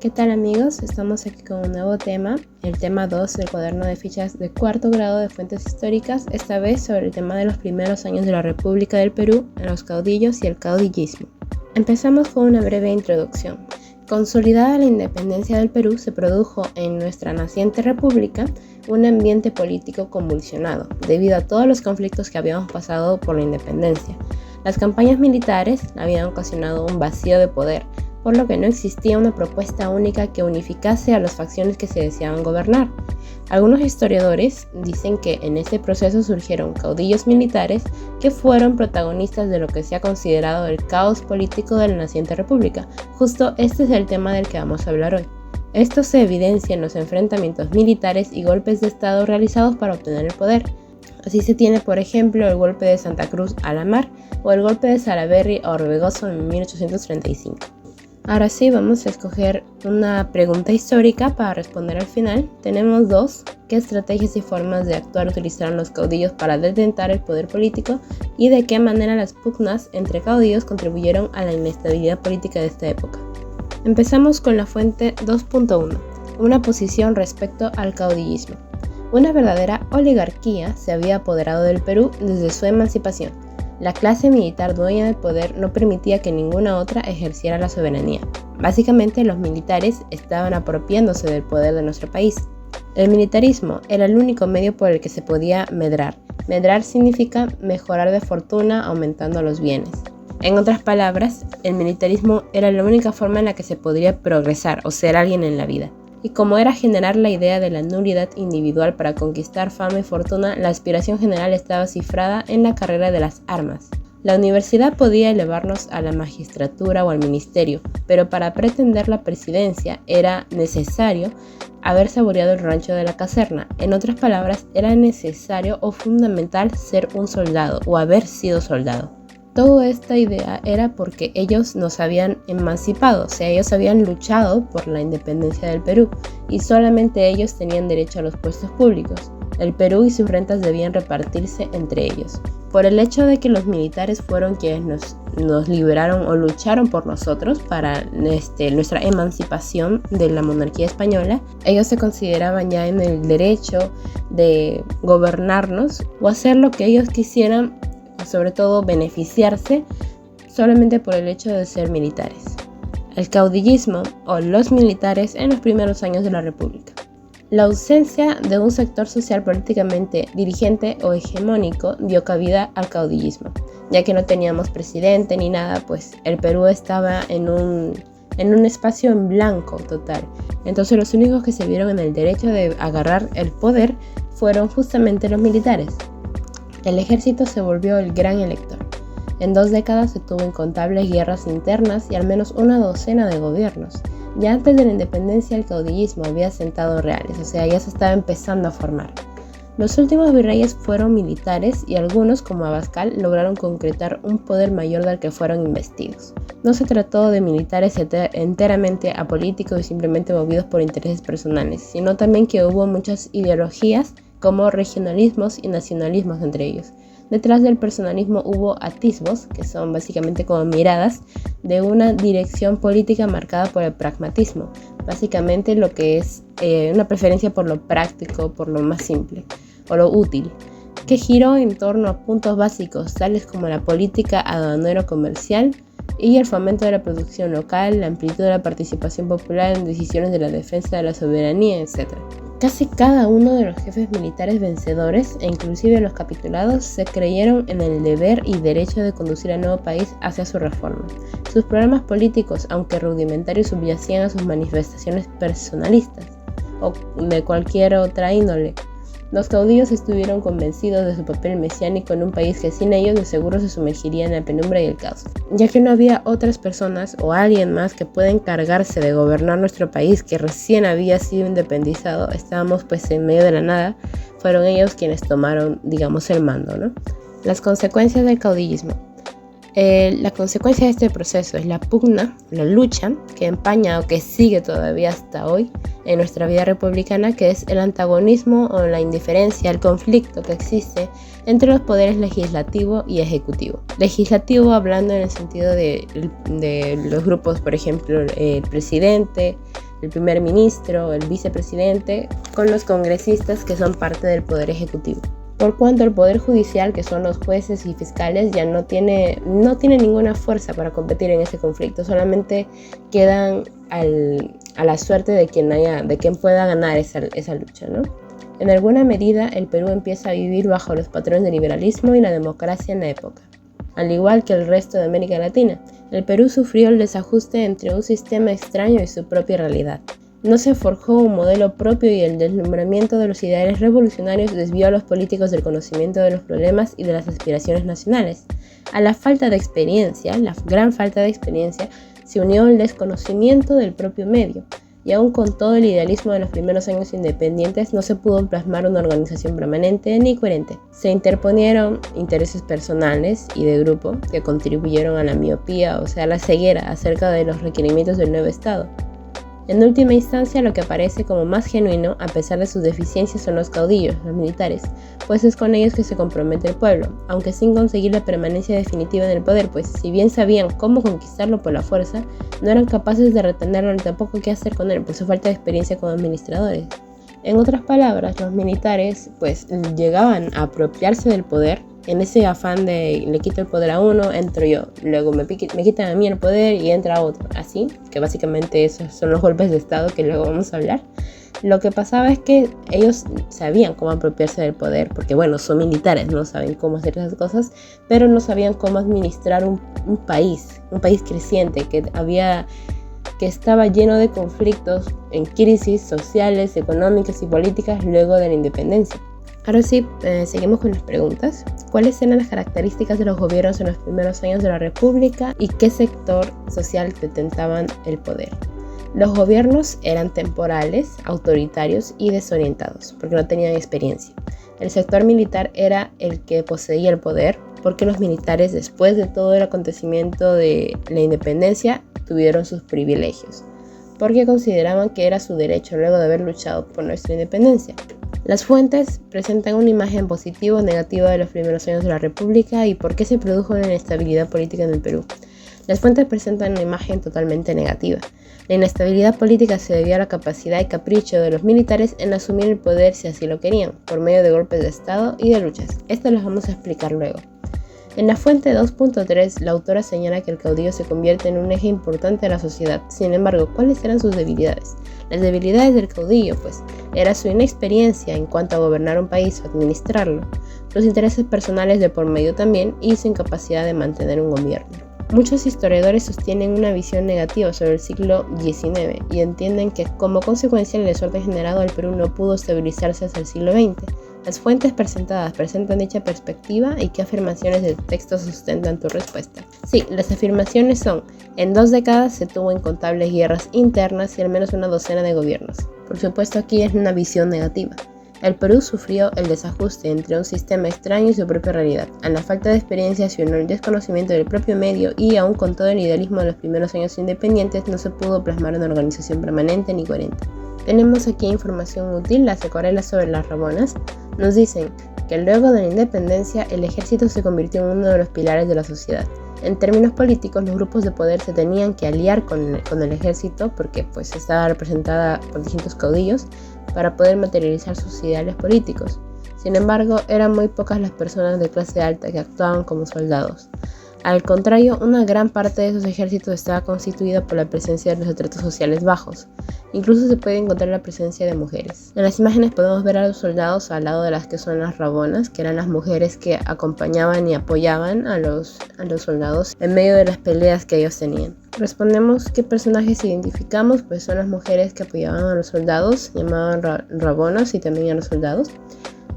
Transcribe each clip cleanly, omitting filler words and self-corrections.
¿Qué tal amigos? Estamos aquí con un nuevo tema, el tema 2 del cuaderno de fichas de cuarto grado de fuentes históricas, esta vez sobre el tema de los primeros años de la República del Perú, los caudillos y el caudillismo. Empezamos con una breve introducción. Consolidada la independencia del Perú, se produjo en nuestra naciente república un ambiente político convulsionado, debido a todos los conflictos que habíamos pasado por la independencia. Las campañas militares habían ocasionado un vacío de poder, por lo que no existía una propuesta única que unificase a las facciones que se deseaban gobernar. Algunos historiadores dicen que en este proceso surgieron caudillos militares que fueron protagonistas de lo que se ha considerado el caos político de la naciente república. Justo este es el tema del que vamos a hablar hoy. Esto se evidencia en los enfrentamientos militares y golpes de estado realizados para obtener el poder. Así se tiene, por ejemplo, el golpe de Santa Cruz a la Mar o el golpe de Salaverry a Orbegoso en 1835. Ahora sí, vamos a escoger una pregunta histórica para responder al final. Tenemos dos: ¿qué estrategias y formas de actuar utilizaron los caudillos para detentar el poder político? Y ¿de qué manera las pugnas entre caudillos contribuyeron a la inestabilidad política de esta época? Empezamos con la fuente 2.1, una posición respecto al caudillismo. Una verdadera oligarquía se había apoderado del Perú desde su emancipación. La clase militar dueña del poder no permitía que ninguna otra ejerciera la soberanía. Básicamente, los militares estaban apropiándose del poder de nuestro país. El militarismo era el único medio por el que se podía medrar. Medrar significa mejorar de fortuna aumentando los bienes. En otras palabras, el militarismo era la única forma en la que se podría progresar o ser alguien en la vida. Y como era generar la idea de la nulidad individual para conquistar fama y fortuna, la aspiración general estaba cifrada en la carrera de las armas. La universidad podía elevarnos a la magistratura o al ministerio, pero para pretender la presidencia era necesario haber saboreado el rancho de la caserna. En otras palabras, era necesario o fundamental ser un soldado o haber sido soldado. Toda esta idea era porque ellos nos habían emancipado, o sea, ellos habían luchado por la independencia del Perú y solamente ellos tenían derecho a los puestos públicos. El Perú y sus rentas debían repartirse entre ellos. Por el hecho de que los militares fueron quienes nos liberaron o lucharon por nosotros para nuestra emancipación de la monarquía española, ellos se consideraban ya en el derecho de gobernarnos o hacer lo que ellos quisieran, sobre todo beneficiarse solamente por el hecho de ser militares. El caudillismo o los militares en los primeros años de la República. La ausencia de un sector social políticamente dirigente o hegemónico dio cabida al caudillismo, ya que no teníamos presidente ni nada, pues el Perú estaba en un espacio en blanco total. Entonces los únicos que se vieron en el derecho de agarrar el poder fueron justamente los militares. El ejército se volvió el gran elector. En 2 décadas se tuvo incontables guerras internas y al menos una docena de gobiernos. Ya antes de la independencia el caudillismo había sentado reales, o sea, ya se estaba empezando a formar. Los últimos virreyes fueron militares y algunos, como Abascal, lograron concretar un poder mayor del que fueron investidos. No se trató de militares enteramente apolíticos y simplemente movidos por intereses personales, sino también que hubo muchas ideologías como regionalismos y nacionalismos entre ellos. Detrás del personalismo hubo atisbos, que son básicamente como miradas de una dirección política marcada por el pragmatismo, básicamente lo que es una preferencia por lo práctico, por lo más simple o lo útil, que giró en torno a puntos básicos tales como la política aduanero-comercial y el fomento de la producción local, la amplitud de la participación popular en decisiones de la defensa de la soberanía, etc. Casi cada uno de los jefes militares vencedores, e inclusive los capitulados, se creyeron en el deber y derecho de conducir al nuevo país hacia su reforma. Sus programas políticos, aunque rudimentarios, subyacían a sus manifestaciones personalistas o de cualquier otra índole. Los caudillos estuvieron convencidos de su papel mesiánico en un país que sin ellos de seguro se sumergiría en la penumbra y el caos. Ya que no había otras personas o alguien más que pueda encargarse de gobernar nuestro país que recién había sido independizado, estábamos pues en medio de la nada, fueron ellos quienes tomaron, digamos, el mando, ¿no? Las consecuencias del caudillismo. La consecuencia de este proceso es la pugna, la lucha que empaña o que sigue todavía hasta hoy en nuestra vida republicana, que es el antagonismo o la indiferencia, el conflicto que existe entre los poderes legislativo y ejecutivo. Legislativo hablando en el sentido de los grupos, por ejemplo, el presidente, el primer ministro, el vicepresidente, con los congresistas que son parte del poder ejecutivo. Por cuanto el poder judicial, que son los jueces y fiscales, ya no tiene ninguna fuerza para competir en ese conflicto, solamente quedan a la suerte de quien pueda ganar esa lucha, ¿no? En alguna medida, el Perú empieza a vivir bajo los patrones del liberalismo y la democracia en la época. Al igual que el resto de América Latina, el Perú sufrió el desajuste entre un sistema extraño y su propia realidad. No se forjó un modelo propio y el deslumbramiento de los ideales revolucionarios desvió a los políticos del conocimiento de los problemas y de las aspiraciones nacionales. A la falta de experiencia, la gran falta de experiencia, se unió el desconocimiento del propio medio, y aún con todo el idealismo de los primeros años independientes no se pudo plasmar una organización permanente ni coherente. Se interponieron intereses personales y de grupo que contribuyeron a la miopía, o sea, la ceguera acerca de los requerimientos del nuevo Estado. En última instancia, lo que aparece como más genuino, a pesar de sus deficiencias, son los caudillos, los militares, pues es con ellos que se compromete el pueblo, aunque sin conseguir la permanencia definitiva en el poder, pues si bien sabían cómo conquistarlo por la fuerza, no eran capaces de retenerlo ni tampoco qué hacer con él por su falta de experiencia como administradores. En otras palabras, los militares pues llegaban a apropiarse del poder en ese afán de le quito el poder a uno, entro yo, luego me quitan a mí el poder y entra otro, así, que básicamente esos son los golpes de Estado que luego vamos a hablar. Lo que pasaba es que ellos sabían cómo apropiarse del poder, porque bueno, son militares, no saben cómo hacer esas cosas, pero no sabían cómo administrar un país creciente que estaba lleno de conflictos en crisis sociales, económicas y políticas luego de la independencia. Ahora sí, seguimos con las preguntas. ¿Cuáles eran las características de los gobiernos en los primeros años de la República y qué sector social detentaban el poder? Los gobiernos eran temporales, autoritarios y desorientados, porque no tenían experiencia. El sector militar era el que poseía el poder, porque los militares, después de todo el acontecimiento de la independencia, tuvieron sus privilegios, porque consideraban que era su derecho luego de haber luchado por nuestra independencia. Las fuentes presentan una imagen positiva o negativa de los primeros años de la República y por qué se produjo la inestabilidad política en el Perú. Las fuentes presentan una imagen totalmente negativa. La inestabilidad política se debió a la capacidad y capricho de los militares en asumir el poder si así lo querían, por medio de golpes de Estado y de luchas. Esto lo vamos a explicar luego. En la fuente 2.3, la autora señala que el caudillo se convierte en un eje importante de la sociedad. Sin embargo, ¿cuáles eran sus debilidades? Las debilidades del caudillo, pues, era su inexperiencia en cuanto a gobernar un país o administrarlo, los intereses personales de por medio también y su incapacidad de mantener un gobierno. Muchos historiadores sostienen una visión negativa sobre el siglo XIX y entienden que como consecuencia del desorden generado el Perú no pudo estabilizarse hasta el siglo XX. Las fuentes presentadas presentan dicha perspectiva y qué afirmaciones del texto sustentan tu respuesta. Sí, las afirmaciones son: en 2 décadas se tuvo incontables guerras internas y al menos una docena de gobiernos. Por supuesto, aquí es una visión negativa. El Perú sufrió el desajuste entre un sistema extraño y su propia realidad. A la falta de experiencia se unió el desconocimiento del propio medio y, aun con todo el idealismo de los primeros años independientes, no se pudo plasmar una organización permanente ni coherente. Tenemos aquí información útil, las acuarelas sobre las Rabonas. Nos dicen que luego de la independencia el ejército se convirtió en uno de los pilares de la sociedad. En términos políticos, los grupos de poder se tenían que aliar con el ejército porque pues estaba representada por distintos caudillos para poder materializar sus ideales políticos. Sin embargo, eran muy pocas las personas de clase alta que actuaban como soldados. Al contrario, una gran parte de esos ejércitos estaba constituida por la presencia de los estratos sociales bajos. Incluso se puede encontrar la presencia de mujeres. En las imágenes podemos ver a los soldados al lado de las que son las rabonas, que eran las mujeres que acompañaban y apoyaban a los soldados en medio de las peleas que ellos tenían. Respondemos qué personajes identificamos, pues son las mujeres que apoyaban a los soldados, llamaban rabonas, y también a los soldados.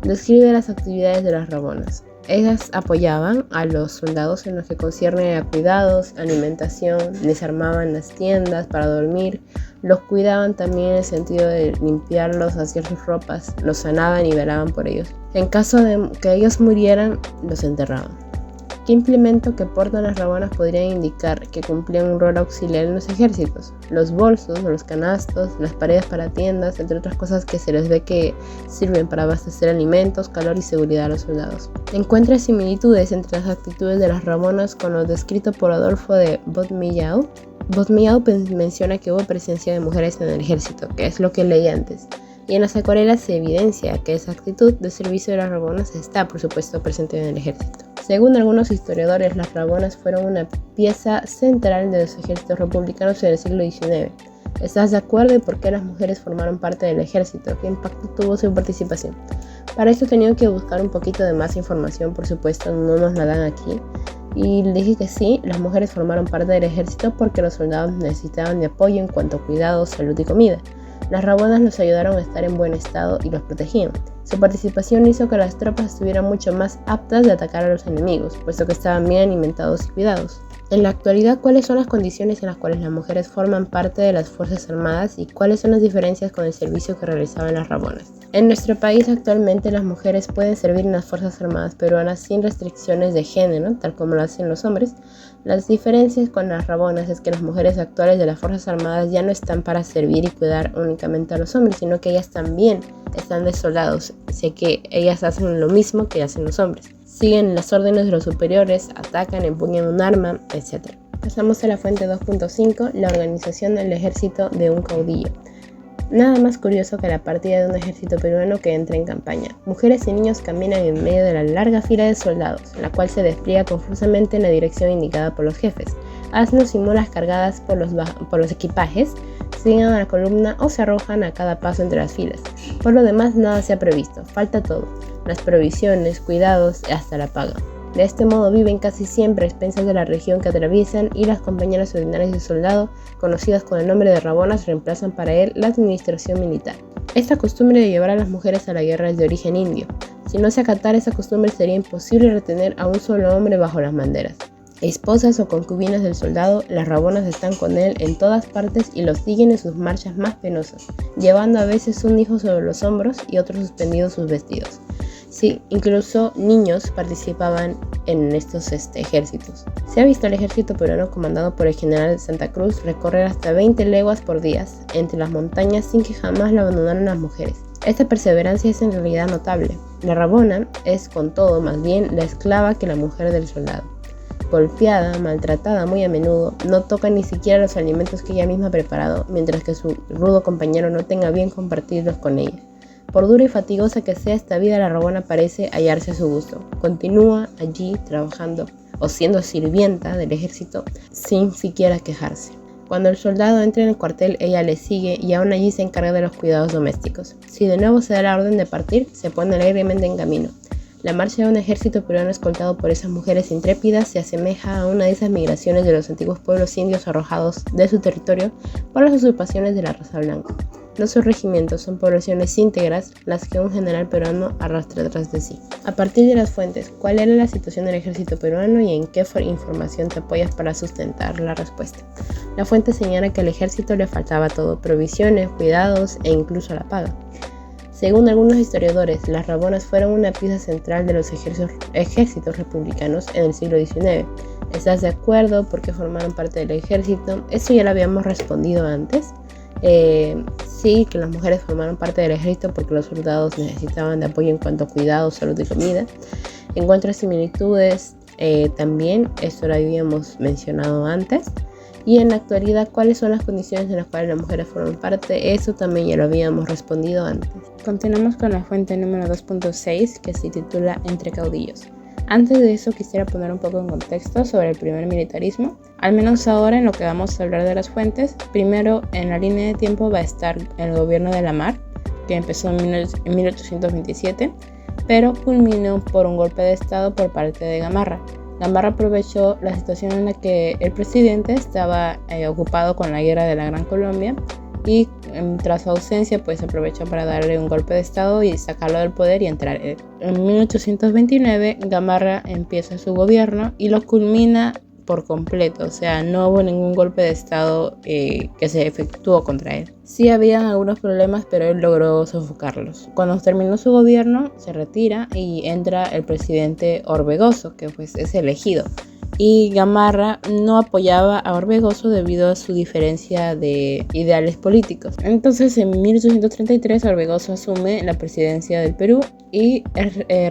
Describe las actividades de las rabonas. Ellas apoyaban a los soldados en lo que concierne a cuidados, alimentación, les armaban las tiendas para dormir, los cuidaban también en el sentido de limpiarlos, hacer sus ropas, los sanaban y velaban por ellos. En caso de que ellos murieran, los enterraban. ¿Qué implemento que portan las rabonas podrían indicar que cumplían un rol auxiliar en los ejércitos? Los bolsos, los canastos, las paredes para tiendas, entre otras cosas que se les ve que sirven para abastecer alimentos, calor y seguridad a los soldados. Encuentra similitudes entre las actitudes de las rabonas con lo descrito por Adolfo de Bot-Millau Bosmiao menciona que hubo presencia de mujeres en el ejército, que es lo que leí antes, y en las acuarelas se evidencia que esa actitud de servicio de las rabonas está, por supuesto, presente en el ejército. Según algunos historiadores, las rabonas fueron una pieza central de los ejércitos republicanos en el siglo XIX. ¿Estás de acuerdo y por qué las mujeres formaron parte del ejército? ¿Qué impacto tuvo su participación? Para esto he tenido que buscar un poquito de más información, por supuesto, no nos la dan aquí. Y dije que sí, las mujeres formaron parte del ejército porque los soldados necesitaban de apoyo en cuanto a cuidados, salud y comida. Las rabonas los ayudaron a estar en buen estado y los protegían. Su participación hizo que las tropas estuvieran mucho más aptas de atacar a los enemigos, puesto que estaban bien alimentados y cuidados. En la actualidad, ¿cuáles son las condiciones en las cuales las mujeres forman parte de las Fuerzas Armadas y cuáles son las diferencias con el servicio que realizaban las rabonas? En nuestro país actualmente las mujeres pueden servir en las Fuerzas Armadas peruanas sin restricciones de género, tal como lo hacen los hombres. Las diferencias con las rabonas es que las mujeres actuales de las Fuerzas Armadas ya no están para servir y cuidar únicamente a los hombres, sino que ellas también están de soldados, así que ellas hacen lo mismo que hacen los hombres. Siguen las órdenes de los superiores, atacan, empuñan un arma, etc. Pasamos a la fuente 2.5, la organización del ejército de un caudillo. Nada más curioso que la partida de un ejército peruano que entra en campaña. Mujeres y niños caminan en medio de la larga fila de soldados, la cual se despliega confusamente en la dirección indicada por los jefes. Asnos y mulas cargadas por los equipajes siguen a la columna o se arrojan a cada paso entre las filas. Por lo demás, nada se ha previsto, falta todo: las provisiones, cuidados y hasta la paga. De este modo viven casi siempre a expensas de la región que atraviesan y las compañeras ordinarias de soldado, conocidas con el nombre de rabonas, reemplazan para él la administración militar. Esta costumbre de llevar a las mujeres a la guerra es de origen indio. Si no se acatara esa costumbre sería imposible retener a un solo hombre bajo las banderas. Esposas o concubinas del soldado, las rabonas están con él en todas partes y lo siguen en sus marchas más penosas, llevando a veces un hijo sobre los hombros y otros suspendidos sus vestidos. Sí, incluso niños participaban en estos ejércitos. Se ha visto al ejército peruano comandado por el general Santa Cruz recorrer hasta 20 leguas por día entre las montañas sin que jamás lo abandonaran las mujeres. Esta perseverancia es en realidad notable. La rabona es, con todo, más bien la esclava que la mujer del soldado. Golpeada, maltratada muy a menudo, no toca ni siquiera los alimentos que ella misma ha preparado, mientras que su rudo compañero no tenga bien compartirlos con ella. Por dura y fatigosa que sea esta vida, la rabona parece hallarse a su gusto. Continúa allí trabajando o siendo sirvienta del ejército sin siquiera quejarse. Cuando el soldado entra en el cuartel, ella le sigue y aún allí se encarga de los cuidados domésticos. Si de nuevo se da la orden de partir, se pone alegremente en camino. La marcha de un ejército peruano escoltado por esas mujeres intrépidas se asemeja a una de esas migraciones de los antiguos pueblos indios arrojados de su territorio por las usurpaciones de la raza blanca. No son regimientos, son poblaciones íntegras las que un general peruano arrastra tras de sí. A partir de las fuentes, ¿cuál era la situación del ejército peruano y en qué información te apoyas para sustentar la respuesta? La fuente señala que al ejército le faltaba todo: provisiones, cuidados e incluso la paga. Según algunos historiadores, las rabonas fueron una pieza central de los ejércitos republicanos en el siglo XIX. ¿Estás de acuerdo? ¿Por qué formaron parte del ejército? Eso ya lo habíamos respondido antes. Sí, que las mujeres formaron parte del ejército porque los soldados necesitaban de apoyo en cuanto a cuidados, salud y comida. Encuentro similitudes también, esto lo habíamos mencionado antes. Y en la actualidad, ¿cuáles son las condiciones en las cuales las mujeres forman parte? Eso también ya lo habíamos respondido antes. Continuamos con la fuente número 2.6, que se titula Entre caudillos. Antes de eso quisiera poner un poco en contexto sobre el primer militarismo. Al menos ahora, en lo que vamos a hablar de las fuentes, primero en la línea de tiempo va a estar el gobierno de Lamar, que empezó en 1827, pero culminó por un golpe de estado por parte de Gamarra. Gamarra aprovechó la situación en la que el presidente estaba ocupado con la guerra de la Gran Colombia y tras su ausencia pues aprovechó para darle un golpe de estado y sacarlo del poder y entrar él. En 1829 Gamarra empieza su gobierno y lo culmina por completo, o sea, no hubo ningún golpe de estado que se efectuó contra él. Sí habían algunos problemas, pero él logró sofocarlos. Cuando terminó su gobierno, se retira y entra el presidente Orbegoso, que pues es elegido. y Gamarra no apoyaba a Orbegoso debido a su diferencia de ideales políticos. Entonces en 1833 Orbegoso asume la presidencia del Perú y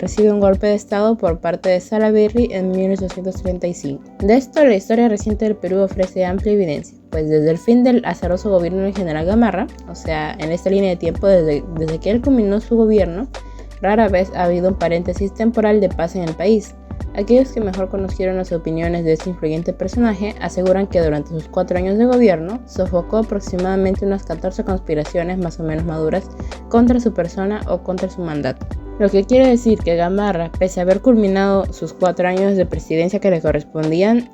recibe un golpe de estado por parte de Salaverry en 1835. De esto la historia reciente del Perú ofrece amplia evidencia, pues desde el fin del azaroso gobierno del general Gamarra, o sea, en esta línea de tiempo desde que él culminó su gobierno, rara vez ha habido un paréntesis temporal de paz en el país. Aquellos que mejor conocieron las opiniones de este influyente personaje aseguran que durante sus 4 años de gobierno sofocó aproximadamente unas 14 conspiraciones más o menos maduras contra su persona o contra su mandato. Lo que quiere decir que Gamarra, pese a haber culminado sus 4 años de presidencia que le correspondían,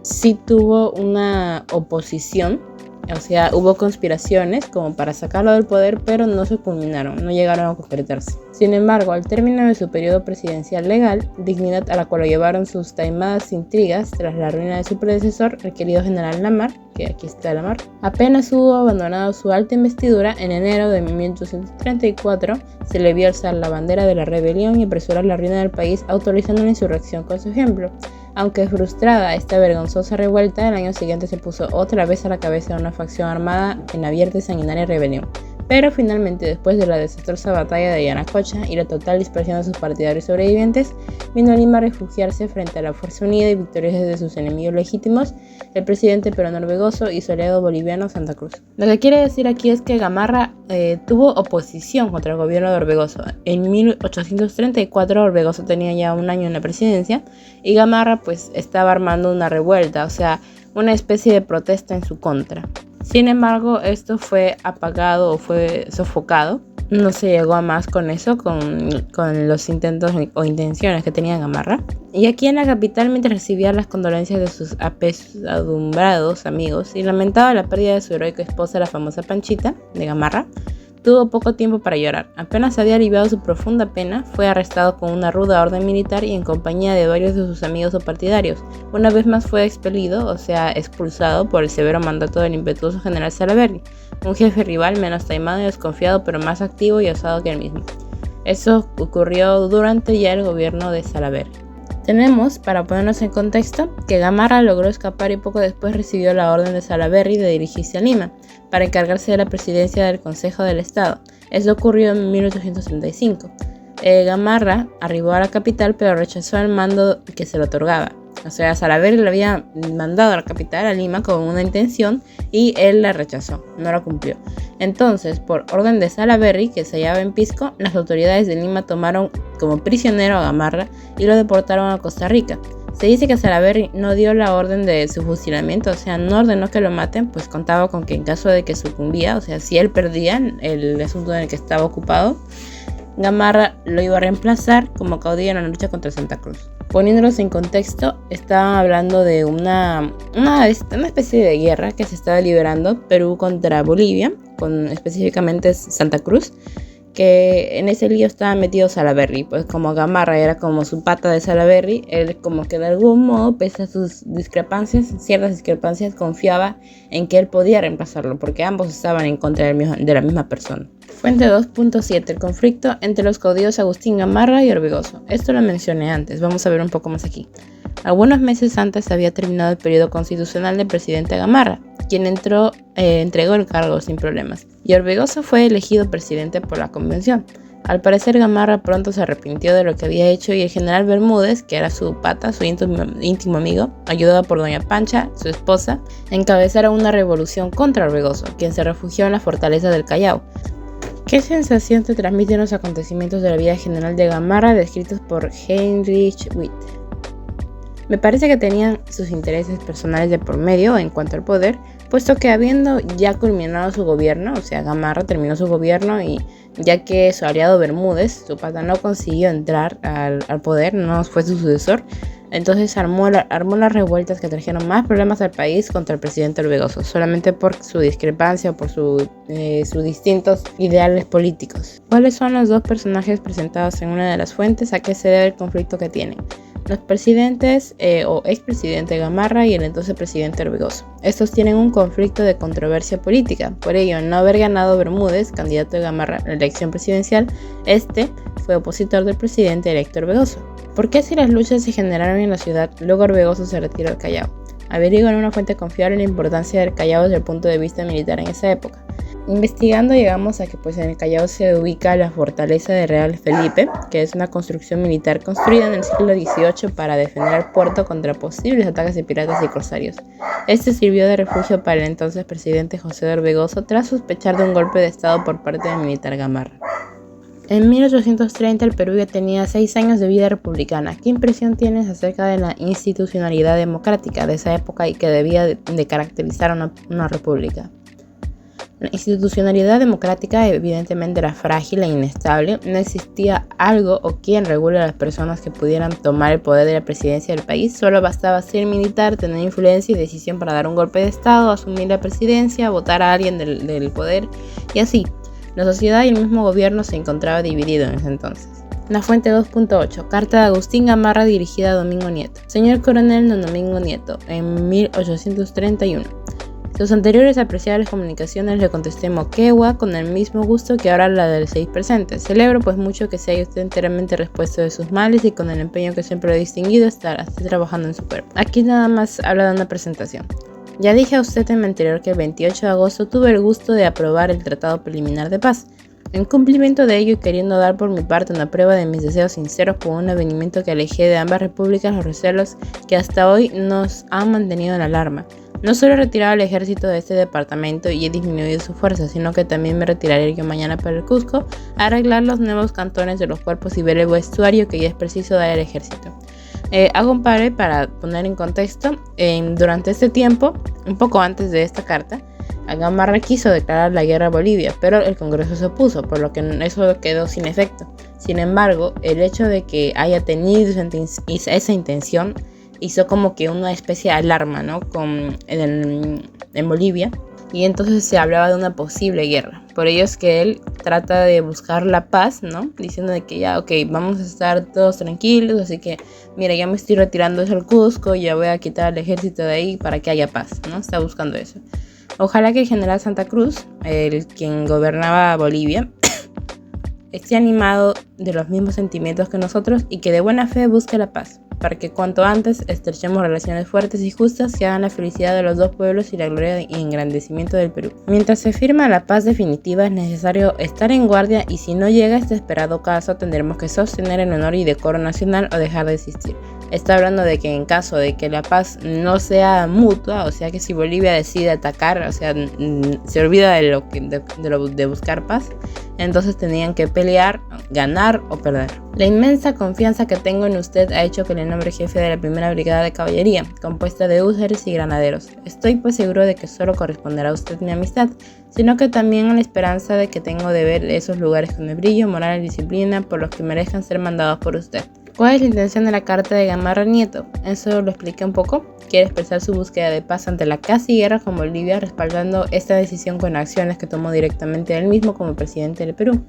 sí tuvo una oposición. O sea, hubo conspiraciones como para sacarlo del poder, pero no se culminaron, no llegaron a concretarse. Sin embargo, al término de su periodo presidencial legal, dignidad a la cual lo llevaron sus taimadas intrigas tras la ruina de su predecesor, el querido general Lamarr, que aquí está Lamarr, apenas hubo abandonado su alta investidura, en enero de 1834 se le vio alzar la bandera de la rebelión y apresurar la ruina del país, autorizando la insurrección con su ejemplo. Aunque frustrada esta vergonzosa revuelta, el año siguiente se puso otra vez a la cabeza de una facción armada en abierta y sanguinaria rebelión. Pero finalmente, después de la desastrosa batalla de Yanacocha y la total dispersión de sus partidarios sobrevivientes, vino a Lima a refugiarse frente a la fuerza unida y victoriosa de sus enemigos legítimos, el presidente peruano Orbegoso y su aliado boliviano Santa Cruz. Lo que quiere decir aquí es que Gamarra tuvo oposición contra el gobierno de Orbegoso. En 1834 Orbegoso tenía ya 1 año en la presidencia y Gamarra pues estaba armando una revuelta, o sea, una especie de protesta en su contra. Sin embargo, esto fue apagado o fue sofocado. No se llegó a más con eso, con los intentos o intenciones que tenía Gamarra. Y aquí en la capital, mientras recibía las condolencias de sus apesadumbrados amigos y lamentaba la pérdida de su heroica esposa, la famosa Panchita, de Gamarra, tuvo poco tiempo para llorar. Apenas había aliviado su profunda pena, fue arrestado con una ruda orden militar y en compañía de varios de sus amigos o partidarios. Una vez más fue expelido, o sea, expulsado por el severo mandato del impetuoso general Salaverry, un jefe rival menos taimado y desconfiado, pero más activo y osado que él mismo. Eso ocurrió durante ya el gobierno de Salaverry. Tenemos, para ponernos en contexto, que Gamarra logró escapar y poco después recibió la orden de Salaverry de dirigirse a Lima para encargarse de la presidencia del Consejo del Estado. Eso ocurrió en 1835. Gamarra arribó a la capital pero rechazó el mando que se le otorgaba. O sea, Salaverry le había mandado a la capital, a Lima, con una intención y él la rechazó, no la cumplió. Entonces, por orden de Salaverry, que se hallaba en Pisco, las autoridades de Lima tomaron como prisionero a Gamarra y lo deportaron a Costa Rica. Se dice que Salaverry no dio la orden de su fusilamiento, o sea, no ordenó que lo maten, pues contaba con que en caso de que sucumbía, o sea, si él perdía el asunto en el que estaba ocupado, Gamarra lo iba a reemplazar como caudillo en la lucha contra Santa Cruz. Poniéndolos en contexto, estaban hablando de una especie de guerra que se estaba librando Perú contra Bolivia, específicamente Santa Cruz, que en ese lío estaba metido Salaverry, pues como Gamarra era como su pata de Salaverry, él como que de algún modo, pese a sus ciertas discrepancias, confiaba en que él podía reemplazarlo, porque ambos estaban en contra de la misma persona. Fuente 2.7. El conflicto entre los caudillos Agustín Gamarra y Orbegoso. Esto lo mencioné antes, vamos a ver un poco más aquí. Algunos meses antes había terminado el periodo constitucional del presidente Gamarra, quien entregó el cargo sin problemas, y Orbegoso fue elegido presidente por la convención. Al parecer Gamarra pronto se arrepintió de lo que había hecho y el general Bermúdez, que era su pata, su íntimo amigo, ayudado por doña Pancha, su esposa, encabezaron una revolución contra Orbegoso, quien se refugió en la fortaleza del Callao. ¿Qué sensación te transmiten los acontecimientos de la vida general de Gamarra descritos por Heinrich Witt? Me parece que tenían sus intereses personales de por medio en cuanto al poder, puesto que habiendo ya culminado su gobierno, o sea, Gamarra terminó su gobierno y ya que su aliado Bermúdez, su pata, no consiguió entrar al poder, no fue su sucesor, entonces armó las revueltas que trajeron más problemas al país contra el presidente Orbegoso, solamente por su discrepancia o por sus distintos ideales políticos. ¿Cuáles son los dos personajes presentados en una de las fuentes? ¿A qué se debe el conflicto que tienen? Los presidentes o expresidente Gamarra y el entonces presidente Orbegoso. Estos tienen un conflicto de controversia política. Por ello, al no haber ganado Bermúdez, candidato de Gamarra a la elección presidencial, este fue opositor del presidente electo Orbegoso. ¿Por qué si las luchas se generaron en la ciudad, luego Orbegoso se retiró al Callao? Averigua en una fuente confiable la importancia del Callao desde el punto de vista militar en esa época. Investigando llegamos a que en el Callao se ubica la fortaleza de Real Felipe, que es una construcción militar construida en el siglo XVIII para defender al puerto contra posibles ataques de piratas y corsarios. Este sirvió de refugio para el entonces presidente José de Orbegoso tras sospechar de un golpe de estado por parte del militar Gamarra. En 1830 el Perú ya tenía 6 años de vida republicana. ¿Qué impresión tienes acerca de la institucionalidad democrática de esa época y que debía de caracterizar a una república? La institucionalidad democrática evidentemente era frágil e inestable. No existía algo o quien regule a las personas que pudieran tomar el poder de la presidencia del país. Solo bastaba ser militar, tener influencia y decisión para dar un golpe de estado, asumir la presidencia, votar a alguien del poder y así. La sociedad y el mismo gobierno se encontraba dividido en ese entonces. La fuente 2.8, carta de Agustín Gamarra dirigida a Domingo Nieto. Señor coronel don Domingo Nieto, en 1831. Sus anteriores apreciables comunicaciones le contesté Moquegua con el mismo gusto que ahora la del 6 presente. Celebro pues mucho que se haya usted enteramente repuesto de sus males y con el empeño que siempre lo he distinguido esté trabajando en su cuerpo. Aquí nada más habla de una presentación. Ya dije a usted en mi anterior que el 28 de agosto tuve el gusto de aprobar el Tratado Preliminar de Paz. En cumplimiento de ello y queriendo dar por mi parte una prueba de mis deseos sinceros por un avenimiento que alejé de ambas repúblicas los recelos que hasta hoy nos han mantenido en alarma. No solo he retirado el ejército de este departamento y he disminuido su fuerza, sino que también me retiraré yo mañana para el Cusco a arreglar los nuevos cantones de los cuerpos y ver el vestuario que ya es preciso dar al ejército. Hago un pare para poner en contexto. Durante este tiempo, un poco antes de esta carta, Gamarra quiso declarar la guerra a Bolivia, pero el Congreso se opuso, por lo que eso quedó sin efecto. Sin embargo, el hecho de que haya tenido esa intención hizo como que una especie de alarma, ¿no? En Bolivia, y entonces se hablaba de una posible guerra. Por ello es que él trata de buscar la paz, ¿no? Diciendo de que ya, ok, vamos a estar todos tranquilos, así que, mira, ya me estoy retirando hacia el Cusco, ya voy a quitar al ejército de ahí para que haya paz, ¿no? Está buscando eso. Ojalá que el general Santa Cruz, quien gobernaba Bolivia, esté animado de los mismos sentimientos que nosotros y que de buena fe busque la paz, para que cuanto antes estrechemos relaciones fuertes y justas que hagan la felicidad de los dos pueblos y la gloria y engrandecimiento del Perú. Mientras se firma la paz definitiva es necesario estar en guardia y si no llega este esperado caso tendremos que sostener el honor y decoro nacional o dejar de existir. Está hablando de que en caso de que la paz no sea mutua, o sea que si Bolivia decide atacar, o sea, se olvida de buscar paz, entonces tenían que pelear, ganar o perder. La inmensa confianza que tengo en usted ha hecho que le nombre jefe de la primera brigada de caballería, compuesta de húsares y granaderos. Estoy pues seguro de que solo corresponderá a usted mi amistad, sino que también a la esperanza de que tengo de ver esos lugares con el brillo, moral y disciplina por los que merezcan ser mandados por usted. ¿Cuál es la intención de la carta de Gamarra Nieto? Eso lo expliqué un poco. Quiere expresar su búsqueda de paz ante la casi guerra con Bolivia, respaldando esta decisión con acciones que tomó directamente él mismo como presidente del Perú.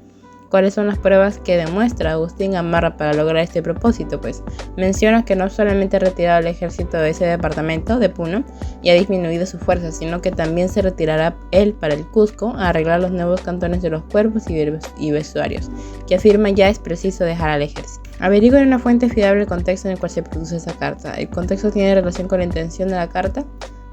¿Cuáles son las pruebas que demuestra Agustín Gamarra para lograr este propósito? Pues menciona que no solamente ha retirado el ejército de ese departamento de Puno y ha disminuido su fuerza, sino que también se retirará él para el Cusco a arreglar los nuevos cantones de los cuerpos y vestuarios, que afirma ya es preciso dejar al ejército. Averigua en una fuente fiable el contexto en el cual se produce esta carta. ¿El contexto tiene relación con la intención de la carta?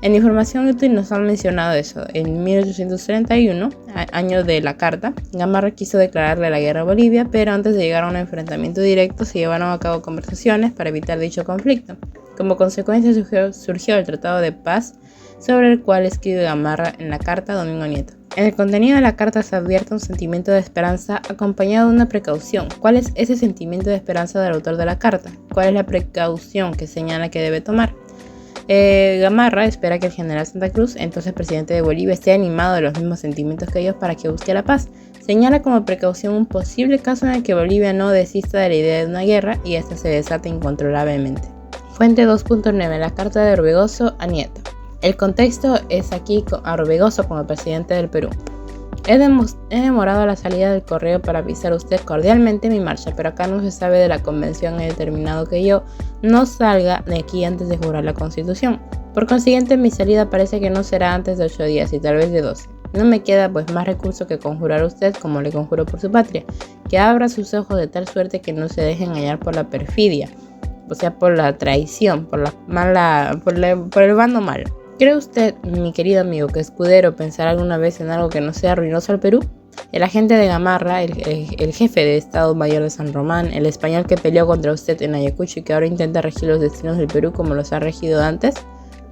En información útil nos han mencionado eso. En 1831, año de la carta, Gamarra quiso declararle la guerra a Bolivia, pero antes de llegar a un enfrentamiento directo se llevaron a cabo conversaciones para evitar dicho conflicto. Como consecuencia surgió el Tratado de Paz, sobre el cual escribe Gamarra en la carta a Domingo Nieto. En el contenido de la carta se advierte un sentimiento de esperanza acompañado de una precaución. ¿Cuál es ese sentimiento de esperanza del autor de la carta? ¿Cuál es la precaución que señala que debe tomar? Gamarra espera que el general Santa Cruz, entonces presidente de Bolivia, esté animado de los mismos sentimientos que ellos para que busque la paz. Señala como precaución un posible caso en el que Bolivia no desista de la idea de una guerra y esta se desate incontrolablemente. Fuente 2.9, la carta de Orbegoso a Nieto. El contexto es aquí a Orbegoso como presidente del Perú. He demorado la salida del correo para avisar a usted cordialmente mi marcha, pero acá no se sabe de la convención. He determinado que yo no salga de aquí antes de jurar la Constitución. Por consiguiente, mi salida parece que no será antes de 8 días y tal vez de 12. No me queda pues más recurso que conjurar a usted, como le conjuro por su patria, que abra sus ojos de tal suerte que no se deje engañar por la perfidia, o sea, por la traición, por el bando malo. ¿Cree usted, mi querido amigo, que Escudero pensará alguna vez en algo que no sea ruinoso al Perú? El agente de Gamarra, el jefe de Estado Mayor de San Román, el español que peleó contra usted en Ayacucho y que ahora intenta regir los destinos del Perú como los ha regido antes,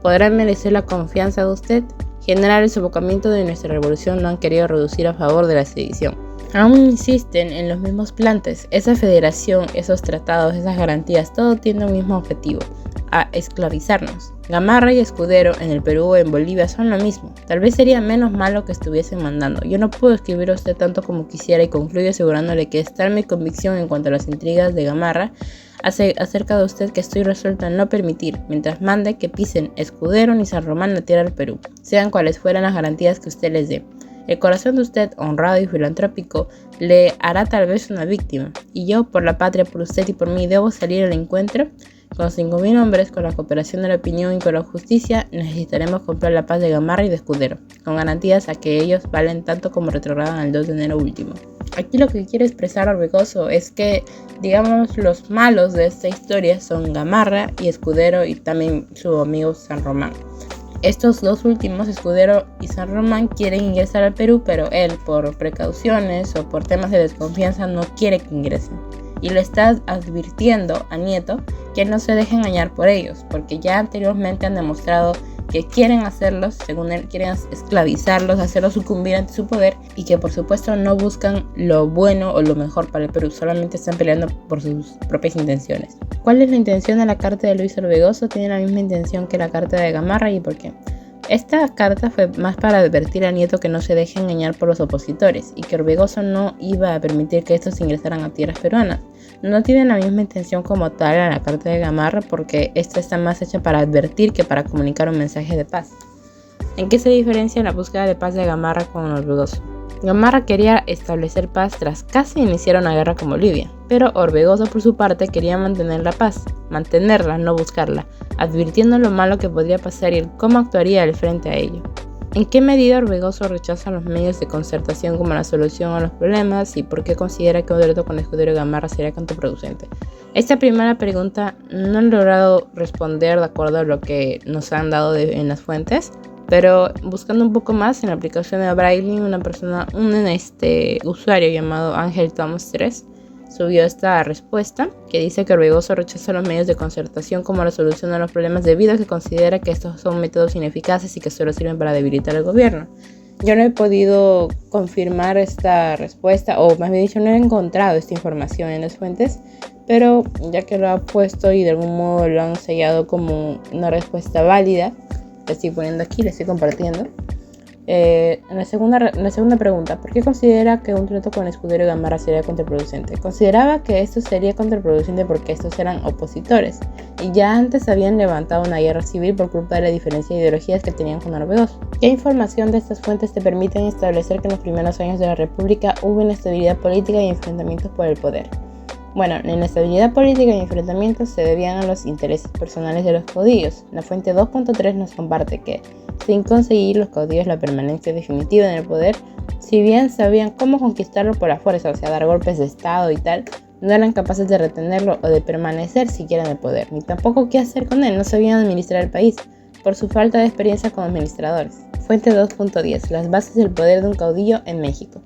¿podrá merecer la confianza de usted? Generar el sofocamiento de nuestra revolución lo han querido reducir a favor de la sedición. Aún insisten en los mismos plantes. Esa federación, esos tratados, esas garantías, todo tiene un mismo objetivo: a esclavizarnos. Gamarra y Escudero en el Perú o en Bolivia son lo mismo. Tal vez sería menos malo que estuviesen mandando. Yo no puedo escribir a usted tanto como quisiera y concluyo asegurándole que es tal mi convicción en cuanto a las intrigas de Gamarra acerca de usted que estoy resuelta en no permitir, mientras mande, que pisen Escudero ni San Román la tierra del Perú, sean cuales fueran las garantías que usted les dé. El corazón de usted, honrado y filantrópico, le hará tal vez una víctima, y yo, por la patria, por usted y por mí, debo salir al encuentro. Con 5.000 hombres, con la cooperación de la opinión y con la justicia, necesitaremos comprar la paz de Gamarra y de Escudero, con garantías a que ellos valen tanto como retrogradan el 2 de enero último. Aquí lo que quiere expresar Orbegoso es que, digamos, los malos de esta historia son Gamarra y Escudero y también su amigo San Román. Estos dos últimos, Escudero y San Román, quieren ingresar al Perú, pero él, por precauciones o por temas de desconfianza, no quiere que ingresen. Y le está advirtiendo a Nieto que no se deje engañar por ellos, porque ya anteriormente han demostrado que quieren hacerlos, según él, quieren esclavizarlos, hacerlos sucumbir ante su poder, y que por supuesto no buscan lo bueno o lo mejor para el Perú, solamente están peleando por sus propias intenciones. ¿Cuál es la intención de la carta de Luis Orbegoso? Tiene la misma intención que la carta de Gamarra, ¿y por qué? Esta carta fue más para advertir a Nieto que no se deje engañar por los opositores y que Orbegoso no iba a permitir que estos ingresaran a tierras peruanas. No tiene la misma intención como tal a la carta de Gamarra, porque esta está más hecha para advertir que para comunicar un mensaje de paz. ¿En qué se diferencia la búsqueda de paz de Gamarra con Orbegoso? Gamarra quería establecer paz tras casi iniciar una guerra con Bolivia, pero Orbegoso por su parte quería mantener la paz, mantenerla, no buscarla, advirtiendo lo malo que podría pasar y cómo actuaría él frente a ello. ¿En qué medida Orbegoso rechaza los medios de concertación como la solución a los problemas y por qué considera que un trato con Escudero y Gamarra sería contraproducente? Esta primera pregunta no he logrado responder de acuerdo a lo que nos han dado en las fuentes, pero buscando un poco más en la aplicación de Braille, un usuario llamado Ángel Thomas 3 subió esta respuesta que dice que Orbegoso rechaza los medios de concertación como la solución a los problemas debido a que considera que estos son métodos ineficaces y que solo sirven para debilitar al gobierno. Yo no he podido confirmar esta respuesta, o más bien dicho, no he encontrado esta información en las fuentes, pero ya que lo ha puesto y de algún modo lo han sellado como una respuesta válida, la estoy poniendo aquí, la estoy compartiendo. En la segunda pregunta, ¿por qué considera que un trato con Escudero y Gamarra sería contraproducente? Consideraba que esto sería contraproducente porque estos eran opositores y ya antes habían levantado una guerra civil por culpa de la diferencia de ideologías que tenían con Orbegoso. ¿Qué información de estas fuentes te permiten establecer que en los primeros años de la República hubo inestabilidad política y enfrentamientos por el poder? Bueno, la inestabilidad política y enfrentamientos se debían a los intereses personales de los caudillos. La fuente 2.3 nos comparte que, sin conseguir los caudillos la permanencia definitiva en el poder, si bien sabían cómo conquistarlo por la fuerza, o sea, dar golpes de estado y tal, no eran capaces de retenerlo o de permanecer siquiera en el poder, ni tampoco qué hacer con él, no sabían administrar el país, por su falta de experiencia como administradores. Fuente 2.10, las bases del poder de un caudillo en México.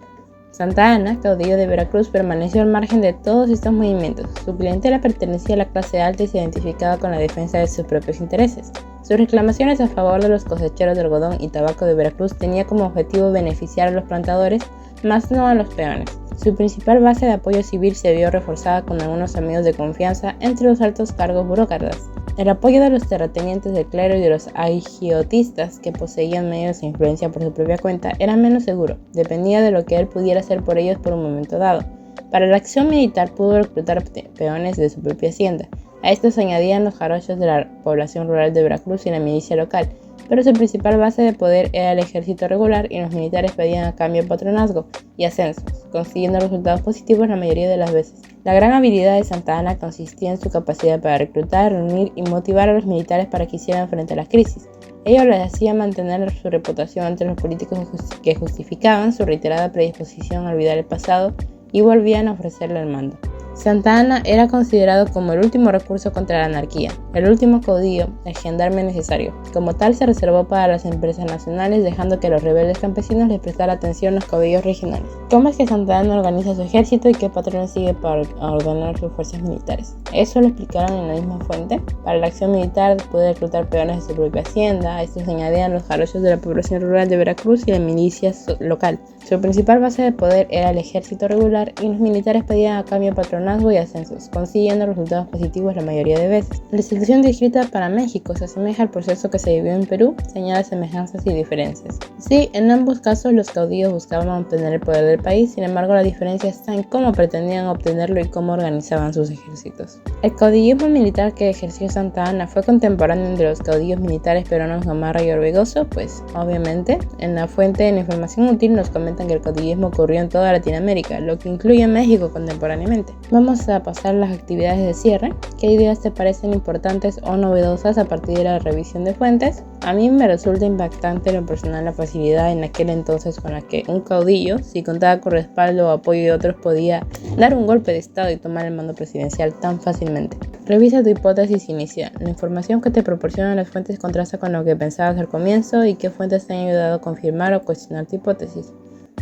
Santa Anna, caudillo de Veracruz, permaneció al margen de todos estos movimientos. Su clientela pertenecía a la clase alta y se identificaba con la defensa de sus propios intereses. Sus reclamaciones a favor de los cosecheros de algodón y tabaco de Veracruz tenía como objetivo beneficiar a los plantadores, más no a los peones. Su principal base de apoyo civil se vio reforzada con algunos amigos de confianza entre los altos cargos burócratas. El apoyo de los terratenientes del clero y de los agiotistas, que poseían medios de influencia por su propia cuenta, era menos seguro, dependía de lo que él pudiera hacer por ellos por un momento dado. Para la acción militar pudo reclutar peones de su propia hacienda. A estos se añadían los jarochos de la población rural de Veracruz y la milicia local, pero su principal base de poder era el ejército regular y los militares pedían a cambio patronazgo y ascensos, consiguiendo resultados positivos la mayoría de las veces. La gran habilidad de Santa Anna consistía en su capacidad para reclutar, reunir y motivar a los militares para que hicieran frente a las crisis. Ello les hacía mantener su reputación ante los políticos que justificaban su reiterada predisposición a olvidar el pasado y volvían a ofrecerle el mando. Santa Anna era considerado como el último recurso contra la anarquía, el último caudillo, el gendarme necesario. Como tal, se reservó para las empresas nacionales, dejando que los rebeldes campesinos les prestara atención a los caudillos regionales. ¿Cómo es que Santa Anna organiza su ejército y qué patrón sigue para ordenar sus fuerzas militares? Eso lo explicaron en la misma fuente. Para la acción militar puede reclutar peones de su propia hacienda. A estos se añadían los jarochos de la población rural de Veracruz y la milicia local. Su principal base de poder era el ejército regular y los militares pedían a cambio patronazgo y ascensos, consiguiendo resultados positivos la mayoría de veces. La situación descrita para México se asemeja al proceso que se vivió en Perú, señala semejanzas y diferencias. Sí, en ambos casos los caudillos buscaban obtener el poder del país, sin embargo la diferencia está en cómo pretendían obtenerlo y cómo organizaban sus ejércitos. El caudillismo militar que ejerció Santa Anna fue contemporáneo de los caudillos militares peruanos Gamarra y Orbegoso, pues obviamente en la fuente de la información útil nos comentan que el caudillismo ocurrió en toda Latinoamérica, lo que incluye a México contemporáneamente. Vamos a pasar las actividades de cierre. ¿Qué ideas te parecen importantes o novedosas a partir de la revisión de fuentes? A mí me resulta impactante en lo personal la facilidad en aquel entonces con la que un caudillo, si contaba con respaldo o apoyo de otros, podía dar un golpe de estado y tomar el mando presidencial tan fácilmente. Revisa tu hipótesis inicial. La información que te proporcionan las fuentes contrasta con lo que pensabas al comienzo y qué fuentes te han ayudado a confirmar o cuestionar tu hipótesis.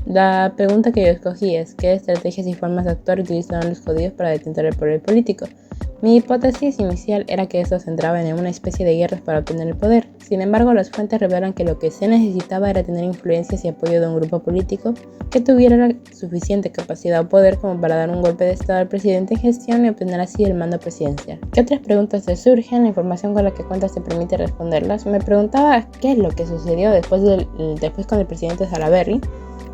La pregunta que yo escogí es: ¿qué estrategias y formas de actuar utilizaron los caudillos para detener el poder político? Mi hipótesis inicial era que esto se centraba en una especie de guerras para obtener el poder. Sin embargo, las fuentes revelan que lo que se necesitaba era tener influencias y apoyo de un grupo político que tuviera la suficiente capacidad o poder como para dar un golpe de estado al presidente en gestión y obtener así el mando presidencial. ¿Qué otras preguntas te surgen? La información con la que cuentas te permite responderlas. Me preguntaba qué es lo que sucedió después con el presidente Salaverry,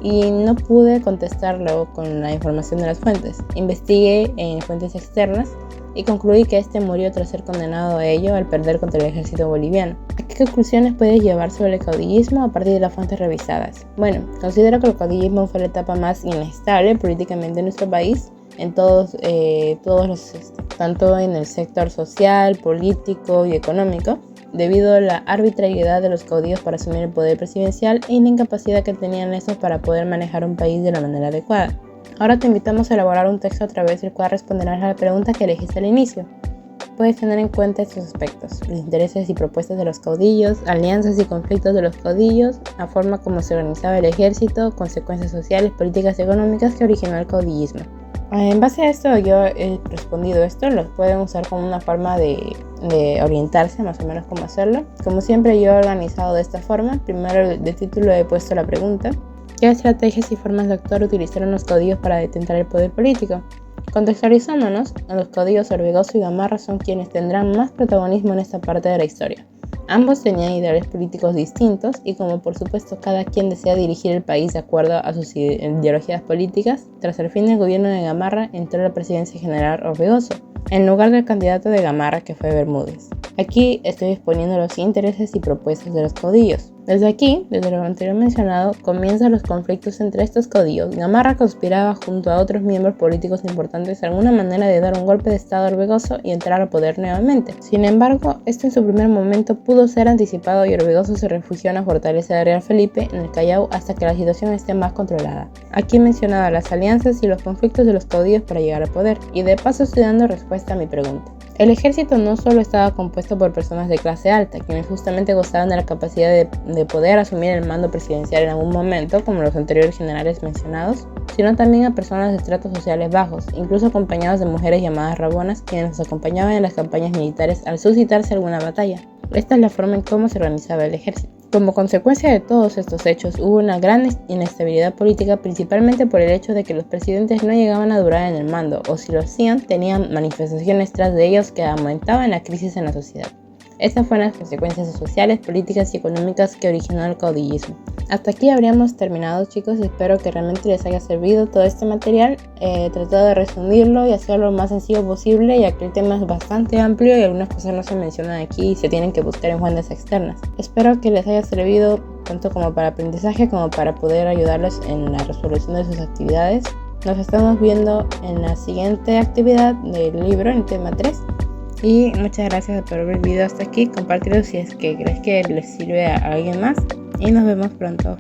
y no pude contestarlo con la información de las fuentes. Investigué en fuentes externas y concluí que este murió tras ser condenado a ello al perder contra el ejército boliviano. ¿A qué conclusiones puedes llevar sobre el caudillismo a partir de las fuentes revisadas? Bueno, considero que el caudillismo fue la etapa más inestable políticamente en nuestro país, en tanto en el sector social, político y económico, debido a la arbitrariedad de los caudillos para asumir el poder presidencial y la incapacidad que tenían estos para poder manejar un país de la manera adecuada. Ahora te invitamos a elaborar un texto a través del cual responderás a la pregunta que elegiste al inicio. Puedes tener en cuenta estos aspectos: los intereses y propuestas de los caudillos, alianzas y conflictos de los caudillos, la forma como se organizaba el ejército, consecuencias sociales, políticas y económicas que originó el caudillismo. En base a esto yo he respondido esto, los pueden usar como una forma de orientarse más o menos cómo hacerlo. Como siempre yo he organizado de esta forma. Primero de título he puesto la pregunta: ¿qué estrategias y formas de actuar utilizaron los caudillos para detener el poder político? Contextualizándonos, los caudillos Orbegoso y Gamarra son quienes tendrán más protagonismo en esta parte de la historia. Ambos tenían ideales políticos distintos y como por supuesto cada quien desea dirigir el país de acuerdo a sus ideologías políticas, tras el fin del gobierno de Gamarra entró la presidencia general Orbegoso, en lugar del candidato de Gamarra que fue Bermúdez. Aquí estoy exponiendo los intereses y propuestas de los caudillos. Desde lo anterior mencionado, comienzan los conflictos entre estos caudillos. Gamarra conspiraba junto a otros miembros políticos importantes alguna manera de dar un golpe de estado a Orbegoso y entrar al poder nuevamente. Sin embargo, esto en su primer momento pudo ser anticipado y Orbegoso se refugió en la fortaleza de Real Felipe en el Callao hasta que la situación esté más controlada. Aquí he mencionado las alianzas y los conflictos de los caudillos para llegar al poder, y de paso estoy dando respuesta a mi pregunta. El ejército no solo estaba compuesto por personas de clase alta, quienes justamente gozaban de la capacidad de poder asumir el mando presidencial en algún momento, como los anteriores generales mencionados, sino también a personas de estratos sociales bajos, incluso acompañados de mujeres llamadas rabonas, quienes los acompañaban en las campañas militares al suscitarse alguna batalla. Esta es la forma en cómo se organizaba el ejército. Como consecuencia de todos estos hechos, hubo una gran inestabilidad política, principalmente por el hecho de que los presidentes no llegaban a durar en el mando, o si lo hacían, tenían manifestaciones tras de ellos que aumentaban la crisis en la sociedad. Estas fueron las consecuencias sociales, políticas y económicas que originó el caudillismo. Hasta aquí habríamos terminado, chicos. Espero que realmente les haya servido todo este material. He tratado de resumirlo y hacerlo lo más sencillo posible, ya que el tema es bastante amplio y algunas cosas no se mencionan aquí y se tienen que buscar en fuentes externas. Espero que les haya servido tanto como para aprendizaje como para poder ayudarles en la resolución de sus actividades. Nos estamos viendo en la siguiente actividad del libro, en tema 3. Y muchas gracias por ver el video hasta aquí. Compártelo si es que crees que les sirve a alguien más. Y nos vemos pronto.